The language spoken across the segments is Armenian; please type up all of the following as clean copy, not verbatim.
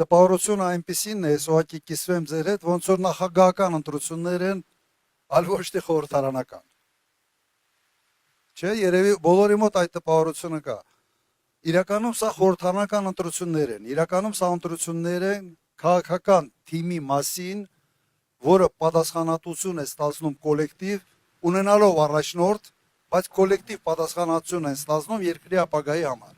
տպավորությունը այնպեսին է, ուղղակի կիսվեմ ձեր հետ, ոնց որ նախագահական ընտրություններ են, այլ ոչ թե խորհրդարանական։ Չէ, երևի բոլորի մոտ այդ տպավորությունը կա։ Իրականում սա խորհրդարանական ընտրություններ են, իրականում սա ընտրություններ են քաղաքական թիմի մասին, որը պատասխանատվություն է ստացնում կոլեկտիվ, ունենալով առաջնորդ, բայց կոլեկտիվ պատասխանատվություն են ստացնում երկրի ապագայի համար։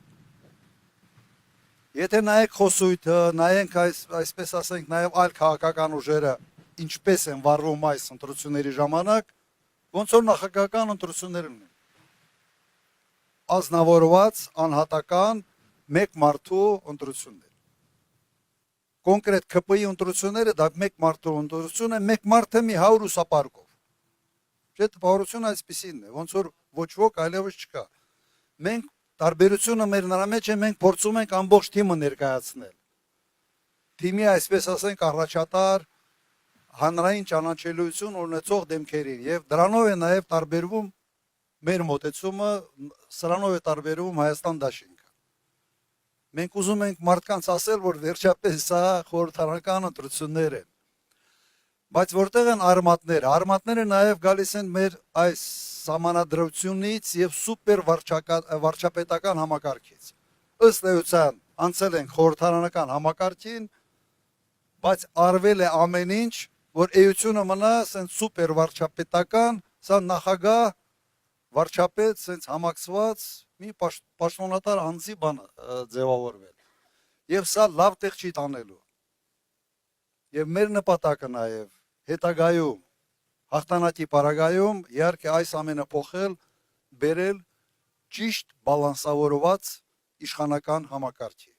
Եթե նայեք խոսույթը, նայենք այսպես ասենք նաև այլ քաղաքական ուժերը ինչպես են վարվում այս ընտրությունների ժամանակ, ոնց որ նախագահական ընտրություններն են։ Ազնվորված, անհատական, մեկ մարդու ընտրություններ։ Կոնկրետ ԿՊ-ի ընտրությունները դա մեկ մարդու ընտրություն է, մեկ մարդը մի 100 ուսապարկով։ Չէ, տպավորությունը այսպեսին է, ոնց որ ոչ ոք այլևս չկա։ Մենք տարբերությունը մեր նրա մեջ է, մենք փորձում ենք ամբողջ թիմը ներկայացնել։ Թիմի այսպես ասենք առաջատար հանրային ճանաչելիություն ունեցող դեմքերին եւ դրանով է նաեւ տարբերվում մեր մոտեցումը, սրանով է տարբերվում Հայաստան դաշինքը։ Մենք ուզում ենք մարդկանց ասել, որ վերջապես սա խորհրդարանական ընտրություններ են։ Բայց որտեղ են արմատները։ Արմատները նաև գալիս են մեր այս սահմանադրությունից եւ սուպեր վարչապետական համակարգից։ Ըստ էության անցել են խորհրդարանական համակարգին, բայց արվել է ամեն ինչ, որ էությունը մնա ասեն սուպեր վարչապետական, սա նախագահ վարչապետ ասենց համակցված մի պաշտոնատար անձի բան ձևավորվել։ Եվ սա լավ տեղ չի տանելու։ Եվ մեր նպատակը նաև հետագայում հաղթանակի պարագայում իհարկե այս ամենը փոխել, բերել ճիշտ բալանսավորված իշխանական համակարգի։